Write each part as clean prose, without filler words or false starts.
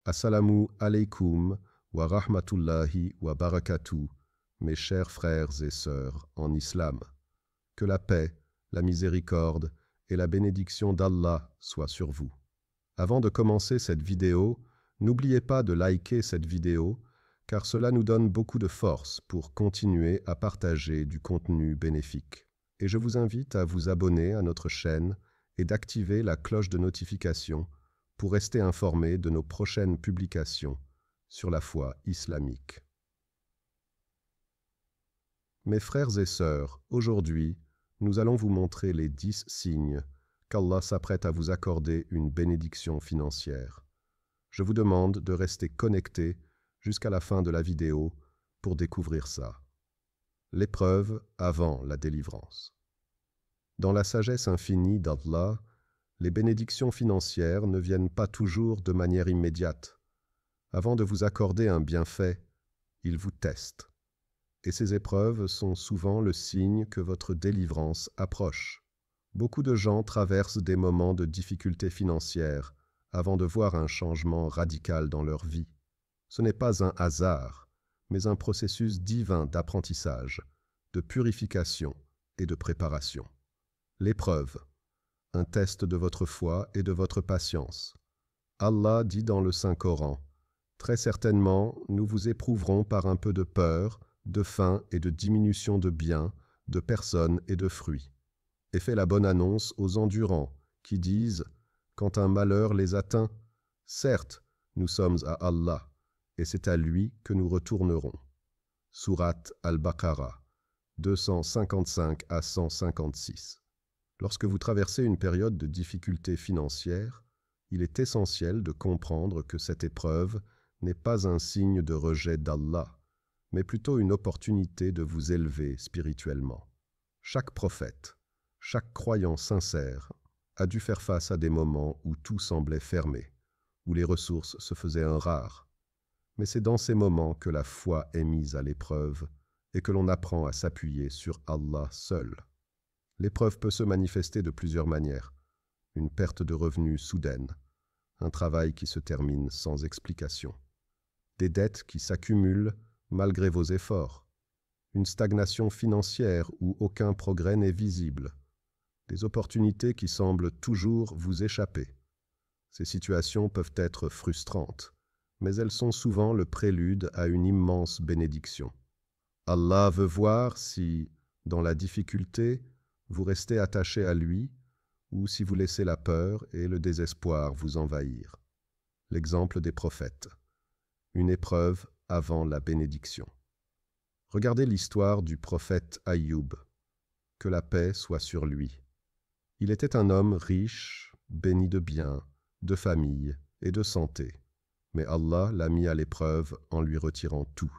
Assalamu alaikum wa rahmatullahi wa barakatuh, mes chers frères et sœurs en islam. Que la paix, la miséricorde et la bénédiction d'Allah soient sur vous. Avant de commencer cette vidéo, n'oubliez pas de liker cette vidéo car cela nous donne beaucoup de force pour continuer à partager du contenu bénéfique. Et je vous invite à vous abonner à notre chaîne et d'activer la cloche de notification pour rester informé de nos prochaines publications sur la foi islamique. Mes frères et sœurs, aujourd'hui, nous allons vous montrer les 10 signes qu'Allah s'apprête à vous accorder une bénédiction financière. Je vous demande de rester connectés jusqu'à la fin de la vidéo pour découvrir ça. L'épreuve avant la délivrance. Dans la sagesse infinie d'Allah, les bénédictions financières ne viennent pas toujours de manière immédiate. Avant de vous accorder un bienfait, il vous teste. Et ces épreuves sont souvent le signe que votre délivrance approche. Beaucoup de gens traversent des moments de difficultés financières avant de voir un changement radical dans leur vie. Ce n'est pas un hasard, mais un processus divin d'apprentissage, de purification et de préparation. L'épreuve, un test de votre foi et de votre patience. Allah dit dans le Saint-Coran, « Très certainement, nous vous éprouverons par un peu de peur, de faim et de diminution de biens, de personnes et de fruits. » Et fait la bonne annonce aux endurants, qui disent, quand un malheur les atteint, « Certes, nous sommes à Allah, et c'est à lui que nous retournerons. » Sourate Al-Baqarah, 255 à 156. Lorsque vous traversez une période de difficulté financière, il est essentiel de comprendre que cette épreuve n'est pas un signe de rejet d'Allah, mais plutôt une opportunité de vous élever spirituellement. Chaque prophète, chaque croyant sincère a dû faire face à des moments où tout semblait fermé, où les ressources se faisaient un rare. Mais c'est dans ces moments que la foi est mise à l'épreuve et que l'on apprend à s'appuyer sur Allah seul. L'épreuve peut se manifester de plusieurs manières. Une perte de revenus soudaine, un travail qui se termine sans explication, des dettes qui s'accumulent malgré vos efforts, une stagnation financière où aucun progrès n'est visible, des opportunités qui semblent toujours vous échapper. Ces situations peuvent être frustrantes, mais elles sont souvent le prélude à une immense bénédiction. Allah veut voir si, dans la difficulté, vous restez attaché à lui ou si vous laissez la peur et le désespoir vous envahir. L'exemple des prophètes. Une épreuve avant la bénédiction. Regardez l'histoire du prophète Ayoub. Que la paix soit sur lui. Il était un homme riche, béni de biens, de famille et de santé. Mais Allah l'a mis à l'épreuve en lui retirant tout.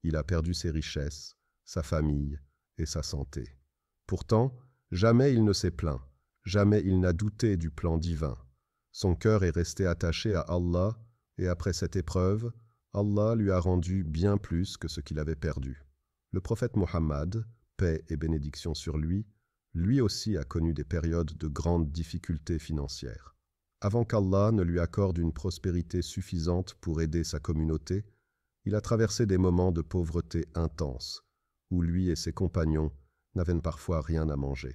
Il a perdu ses richesses, sa famille et sa santé. Pourtant, jamais il ne s'est plaint, jamais il n'a douté du plan divin. Son cœur est resté attaché à Allah et après cette épreuve, Allah lui a rendu bien plus que ce qu'il avait perdu. Le prophète Mohammed, paix et bénédiction sur lui aussi a connu des périodes de grandes difficultés financières. Avant qu'Allah ne lui accorde une prospérité suffisante pour aider sa communauté, il a traversé des moments de pauvreté intense, où lui et ses compagnons n'avaient parfois rien à manger.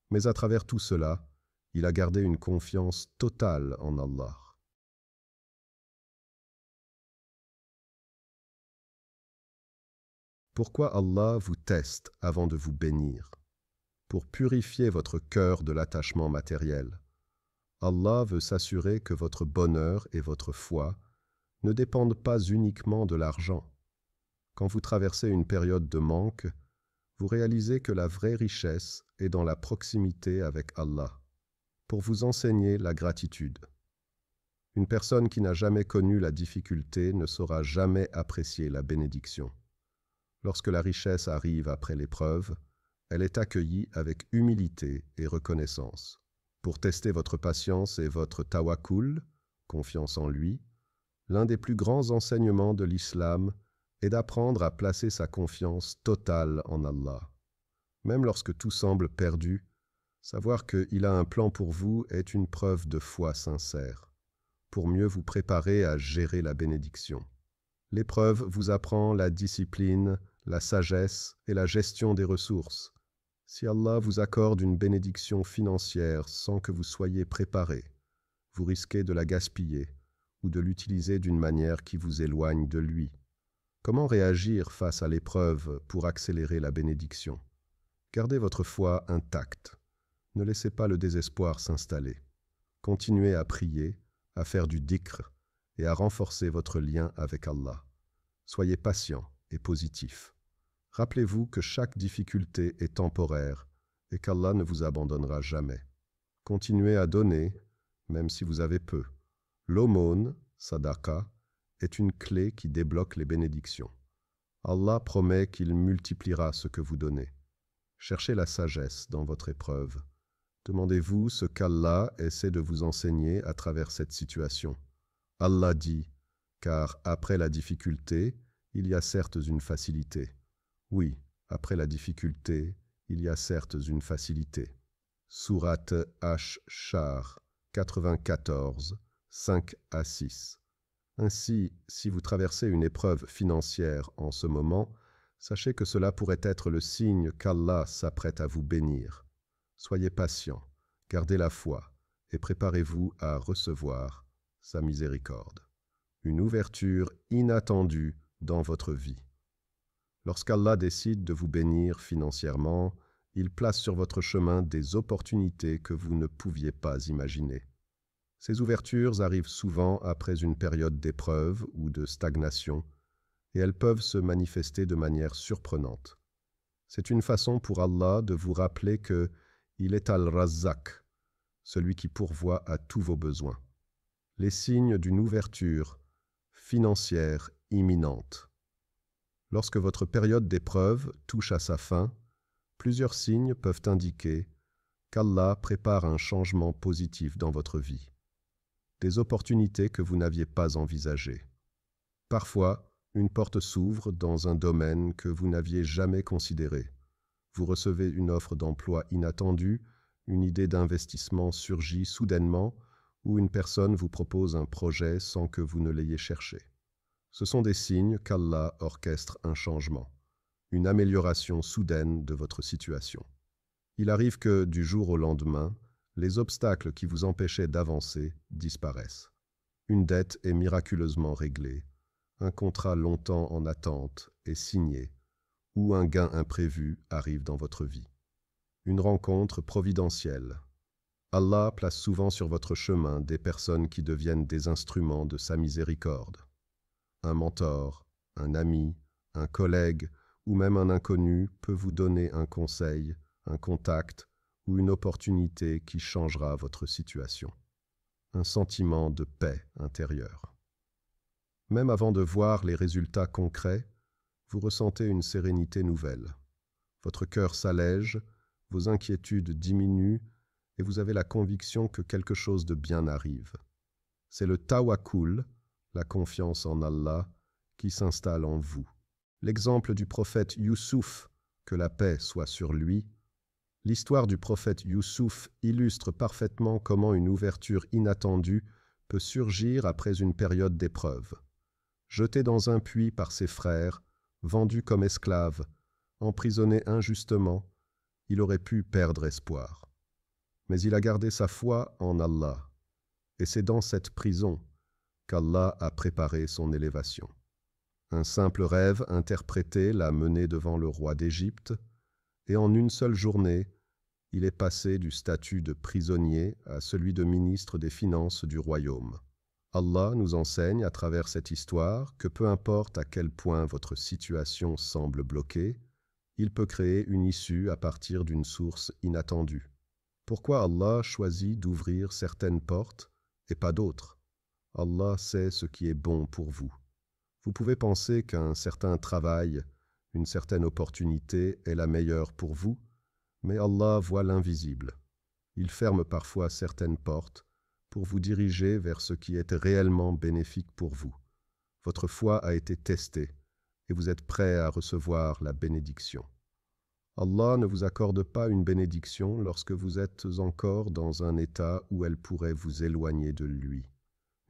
Mais à travers tout cela, il a gardé une confiance totale en Allah. Pourquoi Allah vous teste avant de vous bénir? Pour purifier votre cœur de l'attachement matériel. Allah veut s'assurer que votre bonheur et votre foi ne dépendent pas uniquement de l'argent. Quand vous traversez une période de manque, vous réalisez que la vraie richesse est dans la proximité avec Allah, pour vous enseigner la gratitude. Une personne qui n'a jamais connu la difficulté ne saura jamais apprécier la bénédiction. Lorsque la richesse arrive après l'épreuve, elle est accueillie avec humilité et reconnaissance. Pour tester votre patience et votre tawakkul, confiance en lui, l'un des plus grands enseignements de l'islam est d'apprendre à placer sa confiance totale en Allah. Même lorsque tout semble perdu, savoir qu'il a un plan pour vous est une preuve de foi sincère. pour mieux vous préparer à gérer la bénédiction. L'épreuve vous apprend la discipline, la sagesse et la gestion des ressources. Si Allah vous accorde une bénédiction financière sans que vous soyez préparé, vous risquez de la gaspiller ou de l'utiliser d'une manière qui vous éloigne de lui. Comment réagir face à l'épreuve pour accélérer la bénédiction? Gardez votre foi intacte. Ne laissez pas le désespoir s'installer. Continuez à prier, à faire du dhikr et à renforcer votre lien avec Allah. Soyez patient et positif. Rappelez-vous que chaque difficulté est temporaire et qu'Allah ne vous abandonnera jamais. Continuez à donner, même si vous avez peu. L'aumône, sadaqa, est une clé qui débloque les bénédictions. Allah promet qu'il multipliera ce que vous donnez. Cherchez la sagesse dans votre épreuve. Demandez-vous ce qu'Allah essaie de vous enseigner à travers cette situation. Allah dit, car après la difficulté, il y a certes une facilité. Oui, après la difficulté, il y a certes une facilité. Sourate Ash-Shar 94, 5 à 6. Ainsi, si vous traversez une épreuve financière en ce moment, sachez que cela pourrait être le signe qu'Allah s'apprête à vous bénir. Soyez patient, gardez la foi et préparez-vous à recevoir sa miséricorde. Une ouverture inattendue dans votre vie. Lorsqu'Allah décide de vous bénir financièrement, il place sur votre chemin des opportunités que vous ne pouviez pas imaginer. Ces ouvertures arrivent souvent après une période d'épreuve ou de stagnation, et elles peuvent se manifester de manière surprenante. C'est une façon pour Allah de vous rappeler que il est Al-Razzaq, celui qui pourvoit à tous vos besoins. Les signes d'une ouverture financière imminente. Lorsque votre période d'épreuve touche à sa fin, plusieurs signes peuvent indiquer qu'Allah prépare un changement positif dans votre vie. Des opportunités que vous n'aviez pas envisagées. Parfois, une porte s'ouvre dans un domaine que vous n'aviez jamais considéré. Vous recevez une offre d'emploi inattendue, une idée d'investissement surgit soudainement, ou une personne vous propose un projet sans que vous ne l'ayez cherché. Ce sont des signes qu'Allah orchestre un changement, une amélioration soudaine de votre situation. Il arrive que, du jour au lendemain, les obstacles qui vous empêchaient d'avancer disparaissent. Une dette est miraculeusement réglée, un contrat longtemps en attente est signé, ou un gain imprévu arrive dans votre vie. Une rencontre providentielle. Allah place souvent sur votre chemin des personnes qui deviennent des instruments de sa miséricorde. Un mentor, un ami, un collègue ou même un inconnu peut vous donner un conseil, un contact ou une opportunité qui changera votre situation. Un sentiment de paix intérieure. Même avant de voir les résultats concrets, vous ressentez une sérénité nouvelle. Votre cœur s'allège, vos inquiétudes diminuent et vous avez la conviction que quelque chose de bien arrive. C'est le tawakkul, la confiance en Allah, qui s'installe en vous. L'exemple du prophète Youssouf, que la paix soit sur lui. L'histoire du prophète Youssouf illustre parfaitement comment une ouverture inattendue peut surgir après une période d'épreuve. Jeté dans un puits par ses frères, vendu comme esclave, emprisonné injustement, il aurait pu perdre espoir. Mais il a gardé sa foi en Allah, et c'est dans cette prison qu'Allah a préparé son élévation. Un simple rêve interprété l'a mené devant le roi d'Égypte, et en une seule journée, il est passé du statut de prisonnier à celui de ministre des Finances du royaume. Allah nous enseigne à travers cette histoire que peu importe à quel point votre situation semble bloquée, il peut créer une issue à partir d'une source inattendue. Pourquoi Allah choisit d'ouvrir certaines portes et pas d'autres? Allah sait ce qui est bon pour vous. Vous pouvez penser qu'un certain travail, une certaine opportunité est la meilleure pour vous, mais Allah voit l'invisible. Il ferme parfois certaines portes pour vous diriger vers ce qui est réellement bénéfique pour vous. Votre foi a été testée et vous êtes prêt à recevoir la bénédiction. Allah ne vous accorde pas une bénédiction lorsque vous êtes encore dans un état où elle pourrait vous éloigner de lui.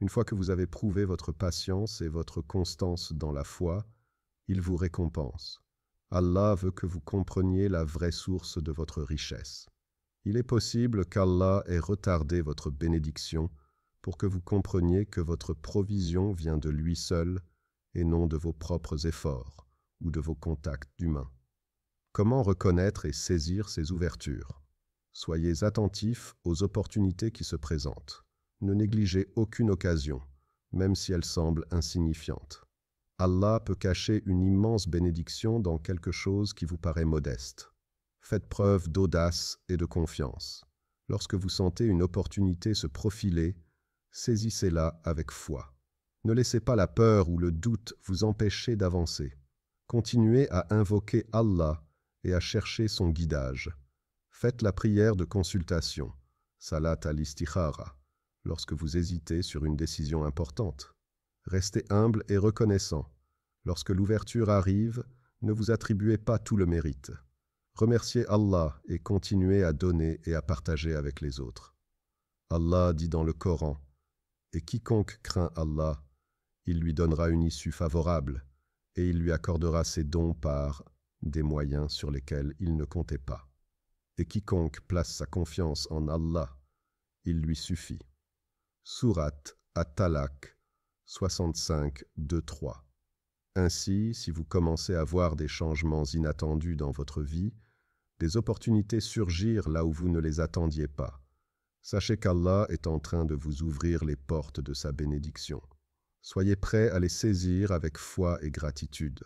Une fois que vous avez prouvé votre patience et votre constance dans la foi, il vous récompense. Allah veut que vous compreniez la vraie source de votre richesse. Il est possible qu'Allah ait retardé votre bénédiction pour que vous compreniez que votre provision vient de lui seul et non de vos propres efforts ou de vos contacts humains. Comment reconnaître et saisir ces ouvertures? Soyez attentifs aux opportunités qui se présentent. Ne négligez aucune occasion, même si elle semble insignifiante. Allah peut cacher une immense bénédiction dans quelque chose qui vous paraît modeste. Faites preuve d'audace et de confiance. Lorsque vous sentez une opportunité se profiler, saisissez-la avec foi. Ne laissez pas la peur ou le doute vous empêcher d'avancer. Continuez à invoquer Allah et à chercher son guidage. Faites la prière de consultation, salat al-istikhara, lorsque vous hésitez sur une décision importante. Restez humble et reconnaissant. Lorsque l'ouverture arrive, ne vous attribuez pas tout le mérite. Remerciez Allah et continuez à donner et à partager avec les autres. Allah dit dans le Coran, « Et quiconque craint Allah, il lui donnera une issue favorable, et il lui accordera ses dons par des moyens sur lesquels il ne comptait pas. Et quiconque place sa confiance en Allah, il lui suffit. » Sourate At-Talaq 65, 2-3. Ainsi, si vous commencez à voir des changements inattendus dans votre vie, des opportunités surgir là où vous ne les attendiez pas, sachez qu'Allah est en train de vous ouvrir les portes de sa bénédiction. Soyez prêts à les saisir avec foi et gratitude.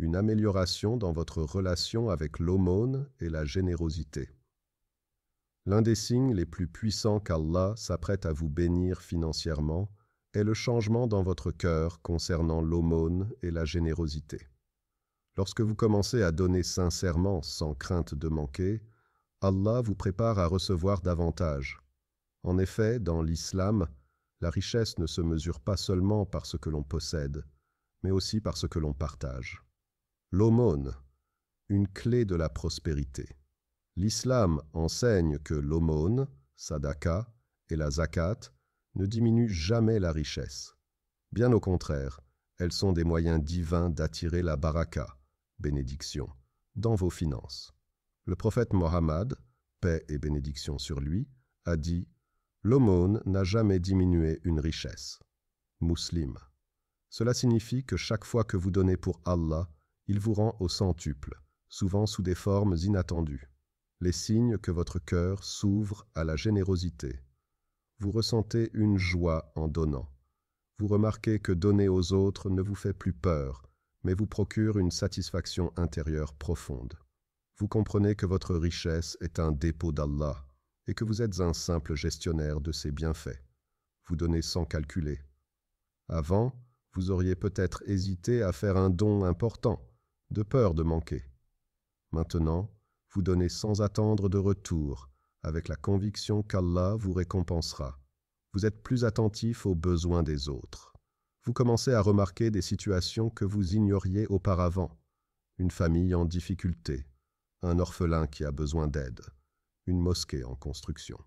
Une amélioration dans votre relation avec l'aumône et la générosité. L'un des signes les plus puissants qu'Allah s'apprête à vous bénir financièrement est le changement dans votre cœur concernant l'aumône et la générosité. Lorsque vous commencez à donner sincèrement sans crainte de manquer, Allah vous prépare à recevoir davantage. En effet, dans l'islam, la richesse ne se mesure pas seulement par ce que l'on possède, mais aussi par ce que l'on partage. L'aumône, une clé de la prospérité. L'islam enseigne que l'aumône, sadaqa, et la zakat ne diminuent jamais la richesse. Bien au contraire, elles sont des moyens divins d'attirer la baraka, bénédiction, dans vos finances. Le prophète Mohammed, paix et bénédiction sur lui, a dit « L'aumône n'a jamais diminué une richesse. » Muslim. Cela signifie que chaque fois que vous donnez pour Allah, il vous rend au centuple, souvent sous des formes inattendues. Les signes que votre cœur s'ouvre à la générosité. Vous ressentez une joie en donnant. Vous remarquez que donner aux autres ne vous fait plus peur, mais vous procure une satisfaction intérieure profonde. Vous comprenez que votre richesse est un dépôt d'Allah et que vous êtes un simple gestionnaire de ses bienfaits. Vous donnez sans calculer. Avant, vous auriez peut-être hésité à faire un don important, de peur de manquer. Maintenant, vous donnez sans attendre de retour, avec la conviction qu'Allah vous récompensera. Vous êtes plus attentif aux besoins des autres. Vous commencez à remarquer des situations que vous ignoriez auparavant. Une famille en difficulté, un orphelin qui a besoin d'aide, une mosquée en construction.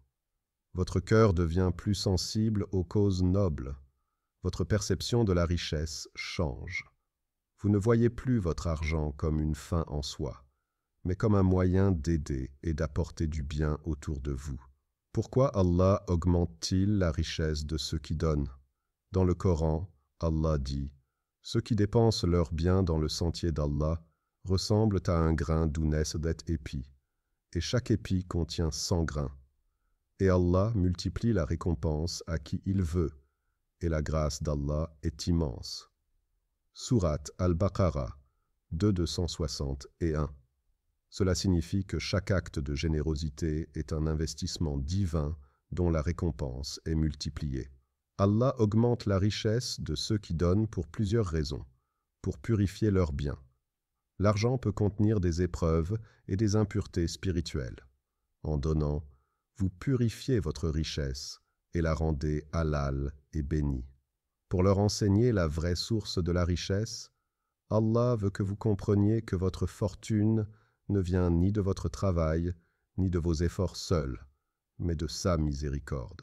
Votre cœur devient plus sensible aux causes nobles. Votre perception de la richesse change. Vous ne voyez plus votre argent comme une fin en soi, mais comme un moyen d'aider et d'apporter du bien autour de vous. Pourquoi Allah augmente-t-il la richesse de ceux qui donnent? Dans le Coran, Allah dit « Ceux qui dépensent leurs biens dans le sentier d'Allah ressemblent à un grain d'où naissent des épis, et chaque épi contient 100 grains. Et Allah multiplie la récompense à qui il veut, et la grâce d'Allah est immense. » Sourate Al-Baqarah 261. Cela signifie que chaque acte de générosité est un investissement divin dont la récompense est multipliée. Allah augmente la richesse de ceux qui donnent pour plusieurs raisons, pour purifier leurs biens. L'argent peut contenir des épreuves et des impuretés spirituelles. En donnant, vous purifiez votre richesse et la rendez halal et bénie. Pour leur enseigner la vraie source de la richesse, Allah veut que vous compreniez que votre fortune ne vient ni de votre travail, ni de vos efforts seuls, mais de sa miséricorde.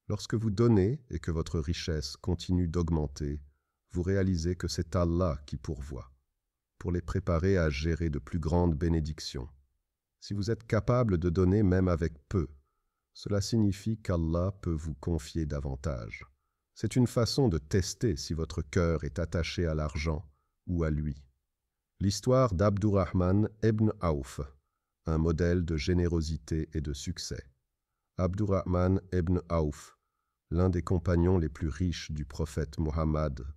Lorsque vous donnez et que votre richesse continue d'augmenter, vous réalisez que c'est Allah qui pourvoit, pour les préparer à gérer de plus grandes bénédictions. Si vous êtes capable de donner même avec peu, cela signifie qu'Allah peut vous confier davantage. C'est une façon de tester si votre cœur est attaché à l'argent ou à lui. L'histoire d'Abdurrahman ibn Auf, un modèle de générosité et de succès. Abdurrahman ibn Auf, l'un des compagnons les plus riches du prophète Mohammed,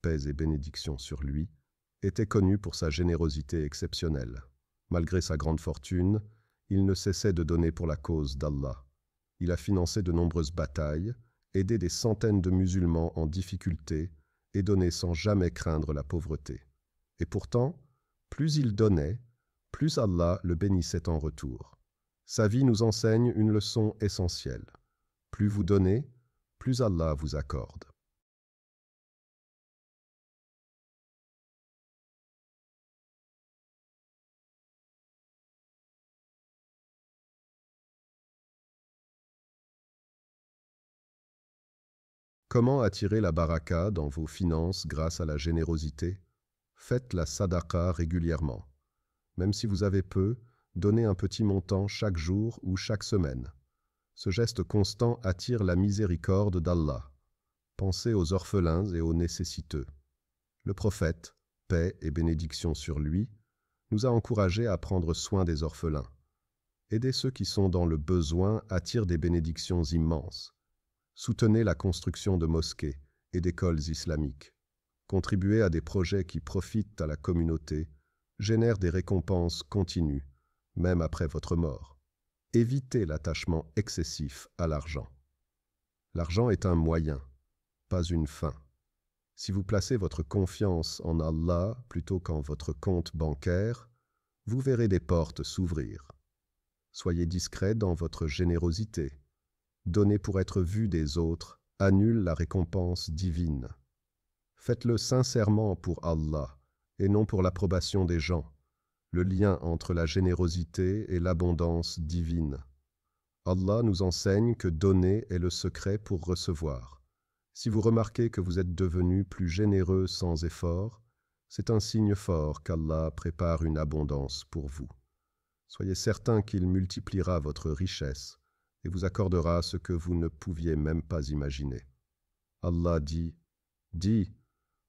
paix et bénédiction sur lui, était connu pour sa générosité exceptionnelle. Malgré sa grande fortune, il ne cessait de donner pour la cause d'Allah. Il a financé de nombreuses batailles, aidé des centaines de musulmans en difficulté et donné sans jamais craindre la pauvreté. Et pourtant, plus il donnait, plus Allah le bénissait en retour. Sa vie nous enseigne une leçon essentielle. Plus vous donnez, plus Allah vous accorde. Comment attirer la baraka dans vos finances grâce à la générosité? Faites la sadaqa régulièrement. Même si vous avez peu, donnez un petit montant chaque jour ou chaque semaine. Ce geste constant attire la miséricorde d'Allah. Pensez aux orphelins et aux nécessiteux. Le prophète, paix et bénédiction sur lui, nous a encouragés à prendre soin des orphelins. Aider ceux qui sont dans le besoin attire des bénédictions immenses. Soutenez la construction de mosquées et d'écoles islamiques. Contribuez à des projets qui profitent à la communauté, génèrent des récompenses continues, même après votre mort. Évitez l'attachement excessif à l'argent. L'argent est un moyen, pas une fin. Si vous placez votre confiance en Allah plutôt qu'en votre compte bancaire, vous verrez des portes s'ouvrir. Soyez discret dans votre générosité. Donner pour être vu des autres annule la récompense divine. Faites-le sincèrement pour Allah et non pour l'approbation des gens, le lien entre la générosité et l'abondance divine. Allah nous enseigne que donner est le secret pour recevoir. Si vous remarquez que vous êtes devenu plus généreux sans effort, c'est un signe fort qu'Allah prépare une abondance pour vous. Soyez certain qu'il multipliera votre richesse et vous accordera ce que vous ne pouviez même pas imaginer. Allah dit, « Dis,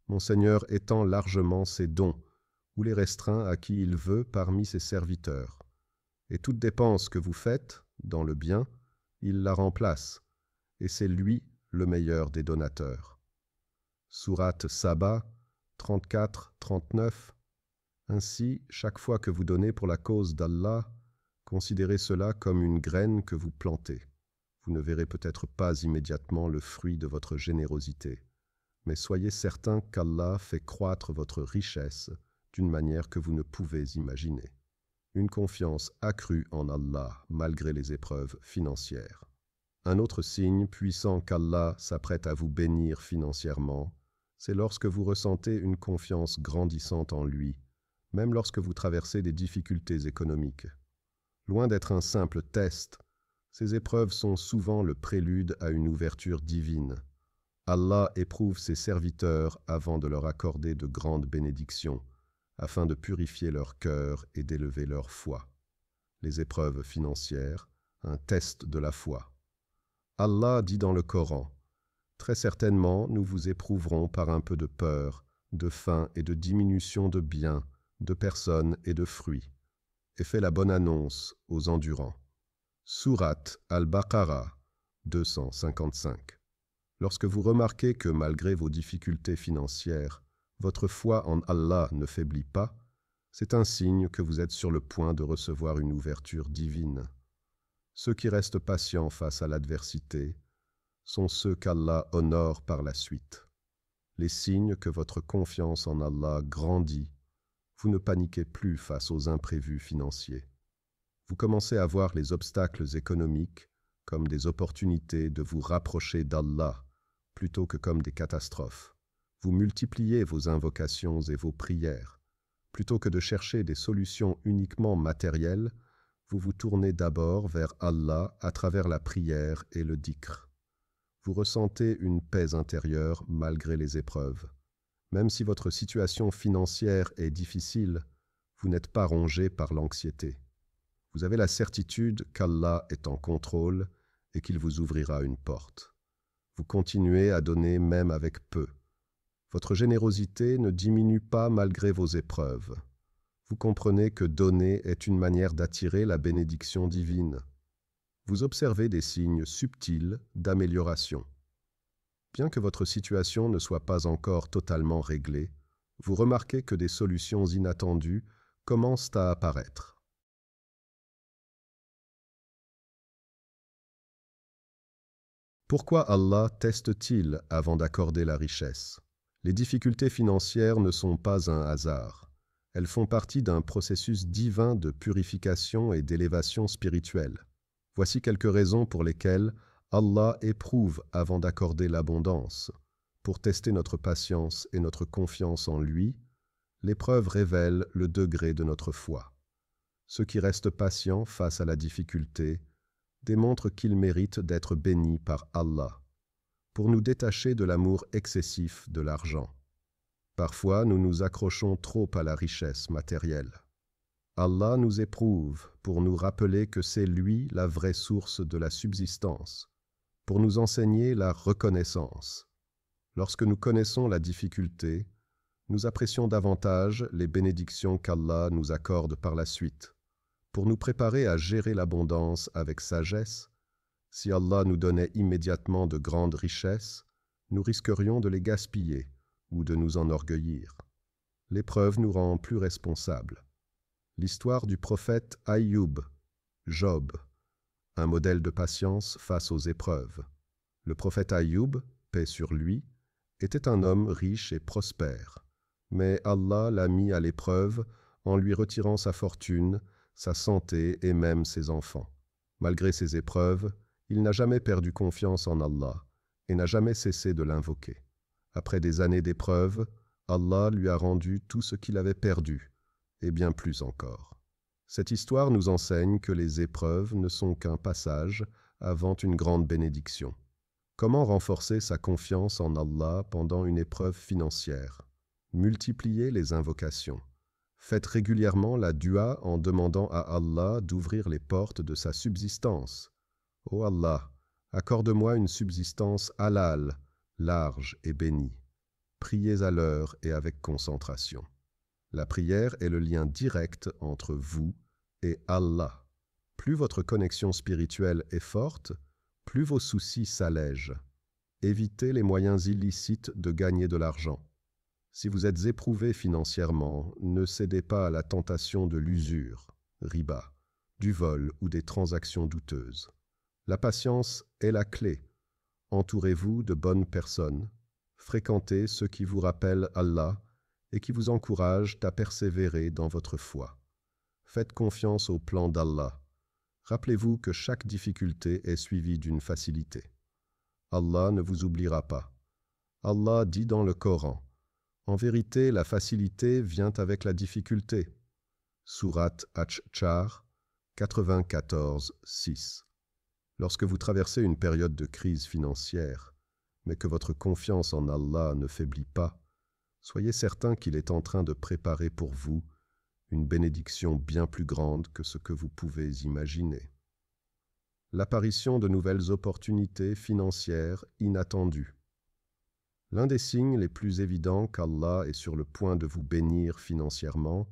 mon Seigneur étend largement ses dons, ou les restreint à qui il veut parmi ses serviteurs. Et toute dépense que vous faites, dans le bien, il la remplace, et c'est lui le meilleur des donateurs. » Sourate Saba, 34-39. Ainsi, chaque fois que vous donnez pour la cause d'Allah, considérez cela comme une graine que vous plantez. Vous ne verrez peut-être pas immédiatement le fruit de votre générosité, mais soyez certain qu'Allah fait croître votre richesse d'une manière que vous ne pouvez imaginer. Une confiance accrue en Allah malgré les épreuves financières. Un autre signe puissant qu'Allah s'apprête à vous bénir financièrement, c'est lorsque vous ressentez une confiance grandissante en lui, même lorsque vous traversez des difficultés économiques. Loin d'être un simple test, ces épreuves sont souvent le prélude à une ouverture divine. Allah éprouve ses serviteurs avant de leur accorder de grandes bénédictions, afin de purifier leur cœur et d'élever leur foi. Les épreuves financières, un test de la foi. Allah dit dans le Coran, « Très certainement, nous vous éprouverons par un peu de peur, de faim et de diminution de biens, de personnes et de fruits. Et fait la bonne annonce aux endurants. » Sourate Al-Baqarah 255. Lorsque vous remarquez que malgré vos difficultés financières, votre foi en Allah ne faiblit pas, c'est un signe que vous êtes sur le point de recevoir une ouverture divine. Ceux qui restent patients face à l'adversité sont ceux qu'Allah honore par la suite. Les signes que votre confiance en Allah grandit. Vous ne paniquez plus face aux imprévus financiers. Vous commencez à voir les obstacles économiques comme des opportunités de vous rapprocher d'Allah plutôt que comme des catastrophes. Vous multipliez vos invocations et vos prières, Plutôt que de chercher des solutions uniquement matérielles, vous vous tournez d'abord vers Allah à travers la prière et le dhikr. Vous ressentez une paix intérieure malgré les épreuves. Même si votre situation financière est difficile, vous n'êtes pas rongé par l'anxiété. Vous avez la certitude qu'Allah est en contrôle et qu'il vous ouvrira une porte. Vous continuez à donner même avec peu. Votre générosité ne diminue pas malgré vos épreuves. Vous comprenez que donner est une manière d'attirer la bénédiction divine. Vous observez des signes subtils d'amélioration. Bien que votre situation ne soit pas encore totalement réglée, vous remarquez que des solutions inattendues commencent à apparaître. Pourquoi Allah teste-t-il avant d'accorder la richesse? Les difficultés financières ne sont pas un hasard. Elles font partie d'un processus divin de purification et d'élévation spirituelle. Voici quelques raisons pour lesquelles Allah éprouve avant d'accorder l'abondance. Pour tester notre patience et notre confiance en lui, l'épreuve révèle le degré de notre foi. Ceux qui restent patients face à la difficulté démontrent qu'ils méritent d'être bénis par Allah, pour nous détacher de l'amour excessif de l'argent. Parfois, nous nous accrochons trop à la richesse matérielle. Allah nous éprouve pour nous rappeler que c'est lui la vraie source de la subsistance, pour nous enseigner la reconnaissance. Lorsque nous connaissons la difficulté, nous apprécions davantage les bénédictions qu'Allah nous accorde par la suite. Pour nous préparer à gérer l'abondance avec sagesse, si Allah nous donnait immédiatement de grandes richesses, nous risquerions de les gaspiller ou de nous enorgueillir. L'épreuve nous rend plus responsables. L'histoire du prophète Aïyoub, Job, un modèle de patience face aux épreuves. Le prophète Aïyoub, paix sur lui, était un homme riche et prospère, mais Allah l'a mis à l'épreuve en lui retirant sa fortune, sa santé et même ses enfants. Malgré ces épreuves, il n'a jamais perdu confiance en Allah et n'a jamais cessé de l'invoquer. Après des années d'épreuves, Allah lui a rendu tout ce qu'il avait perdu, et bien plus encore. Cette histoire nous enseigne que les épreuves ne sont qu'un passage avant une grande bénédiction. Comment renforcer sa confiance en Allah pendant une épreuve financière? Multipliez les invocations. Faites régulièrement la dua en demandant à Allah d'ouvrir les portes de sa subsistance. Ô Allah, accorde-moi une subsistance halal, large et bénie. Priez à l'heure et avec concentration. La prière est le lien direct entre vous et Allah. Plus votre connexion spirituelle est forte, plus vos soucis s'allègent. Évitez les moyens illicites de gagner de l'argent. Si vous êtes éprouvé financièrement, ne cédez pas à la tentation de l'usure, riba, du vol ou des transactions douteuses. La patience est la clé. Entourez-vous de bonnes personnes. Fréquentez ceux qui vous rappellent Allah et qui vous encouragent à persévérer dans votre foi. Faites confiance au plan d'Allah. Rappelez-vous que chaque difficulté est suivie d'une facilité. Allah ne vous oubliera pas. Allah dit dans le Coran, « En vérité, la facilité vient avec la difficulté. » Sourate Ash-Char 94:6. Lorsque vous traversez une période de crise financière, mais que votre confiance en Allah ne faiblit pas, soyez certain qu'il est en train de préparer pour vous une bénédiction bien plus grande que ce que vous pouvez imaginer. L'apparition de nouvelles opportunités financières inattendues. L'un des signes les plus évidents qu'Allah est sur le point de vous bénir financièrement,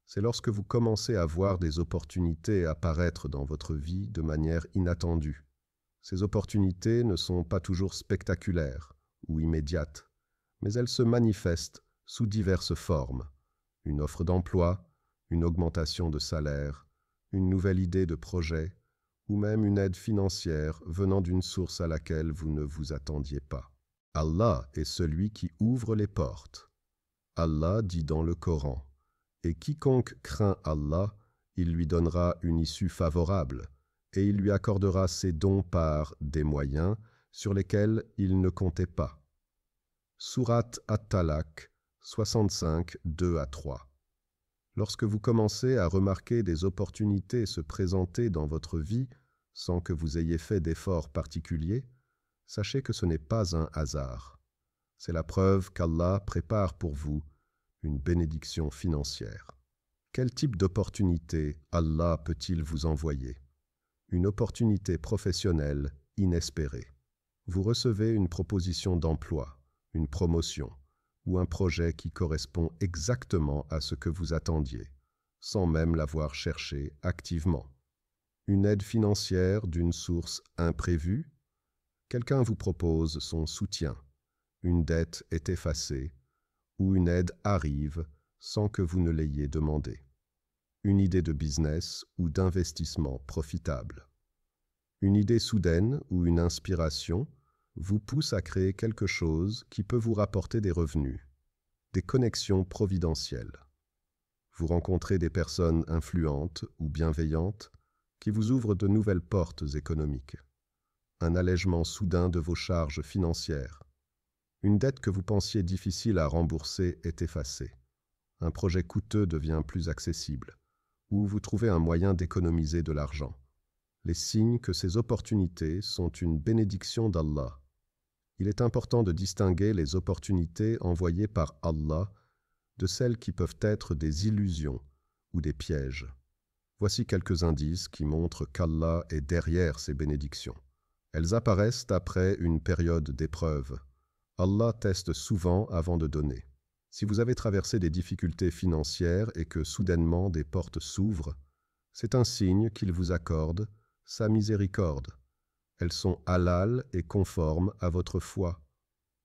c'est lorsque vous commencez à voir des opportunités apparaître dans votre vie de manière inattendue. Ces opportunités ne sont pas toujours spectaculaires ou immédiates, mais elles se manifestent sous diverses formes. Une offre d'emploi, une augmentation de salaire, une nouvelle idée de projet, ou même une aide financière venant d'une source à laquelle vous ne vous attendiez pas. Allah est celui qui ouvre les portes. Allah dit dans le Coran, « Et quiconque craint Allah, il lui donnera une issue favorable, et il lui accordera ses dons par des moyens sur lesquels il ne comptait pas. » Sourate At-Talaq 65, 2 à 3. Lorsque vous commencez à remarquer des opportunités se présenter dans votre vie sans que vous ayez fait d'efforts particuliers, sachez que ce n'est pas un hasard. C'est la preuve qu'Allah prépare pour vous une bénédiction financière. Quel type d'opportunité Allah peut-il vous envoyer? Une opportunité professionnelle inespérée. Vous recevez une proposition d'emploi, une promotion ou un projet qui correspond exactement à ce que vous attendiez, sans même l'avoir cherché activement. Une aide financière d'une source imprévue. Quelqu'un vous propose son soutien. Une dette est effacée ou une aide arrive sans que vous ne l'ayez demandé. Une idée de business ou d'investissement profitable. Une idée soudaine ou une inspiration vous pousse à créer quelque chose qui peut vous rapporter des revenus, des connexions providentielles. Vous rencontrez des personnes influentes ou bienveillantes qui vous ouvrent de nouvelles portes économiques. Un allègement soudain de vos charges financières. Une dette que vous pensiez difficile à rembourser est effacée. Un projet coûteux devient plus accessible, ou vous trouvez un moyen d'économiser de l'argent. Les signes que ces opportunités sont une bénédiction d'Allah. Il est important de distinguer les opportunités envoyées par Allah de celles qui peuvent être des illusions ou des pièges. Voici quelques indices qui montrent qu'Allah est derrière ces bénédictions. Elles apparaissent après une période d'épreuve. Allah teste souvent avant de donner. Si vous avez traversé des difficultés financières et que soudainement des portes s'ouvrent, c'est un signe qu'il vous accorde sa miséricorde. Elles sont halal et conformes à votre foi.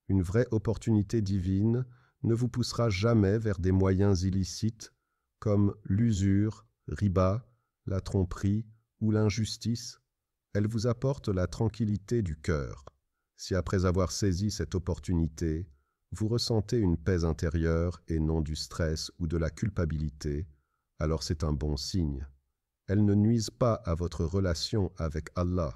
Une vraie opportunité divine ne vous poussera jamais vers des moyens illicites comme l'usure, riba, la tromperie ou l'injustice. Elle vous apporte la tranquillité du cœur. Si après avoir saisi cette opportunité, vous ressentez une paix intérieure et non du stress ou de la culpabilité, alors c'est un bon signe. Elles ne nuisent pas à votre relation avec Allah.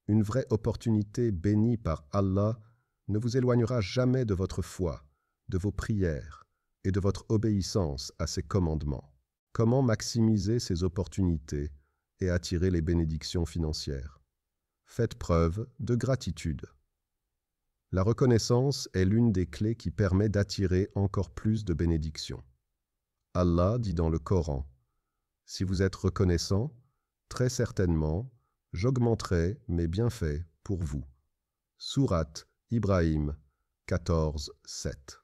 Une vraie opportunité bénie par Allah ne vous éloignera jamais de votre foi, de vos prières et de votre obéissance à ses commandements. Comment maximiser ces opportunités et attirer les bénédictions financières? Faites preuve de gratitude. La reconnaissance est l'une des clés qui permet d'attirer encore plus de bénédictions. Allah dit dans le Coran, « Si vous êtes reconnaissant, très certainement, j'augmenterai mes bienfaits pour vous. » Sourate Ibrahim 14, 7.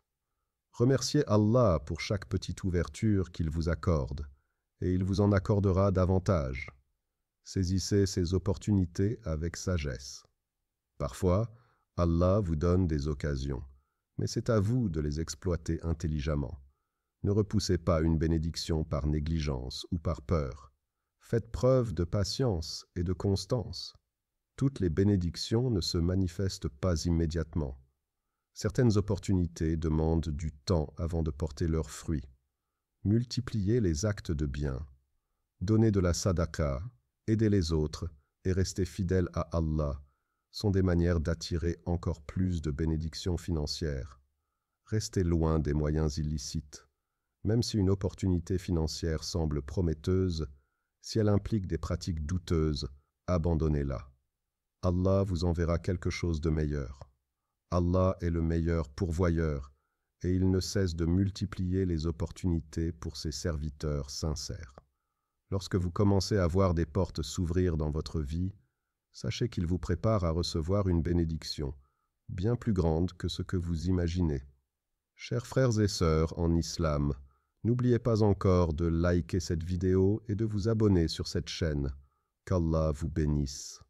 Remerciez Allah pour chaque petite ouverture qu'il vous accorde, et il vous en accordera davantage. Saisissez ces opportunités avec sagesse. Parfois, Allah vous donne des occasions, mais c'est à vous de les exploiter intelligemment. Ne repoussez pas une bénédiction par négligence ou par peur. Faites preuve de patience et de constance. Toutes les bénédictions ne se manifestent pas immédiatement. Certaines opportunités demandent du temps avant de porter leurs fruits. Multipliez les actes de bien. Donnez de la sadaqa, aidez les autres et restez fidèles à Allah sont des manières d'attirer encore plus de bénédictions financières. Restez loin des moyens illicites. Même si une opportunité financière semble prometteuse, si elle implique des pratiques douteuses, abandonnez-la. Allah vous enverra quelque chose de meilleur. Allah est le meilleur pourvoyeur et il ne cesse de multiplier les opportunités pour ses serviteurs sincères. Lorsque vous commencez à voir des portes s'ouvrir dans votre vie, sachez qu'il vous prépare à recevoir une bénédiction, bien plus grande que ce que vous imaginez. Chers frères et sœurs en islam, n'oubliez pas encore de liker cette vidéo et de vous abonner sur cette chaîne. Qu'Allah vous bénisse.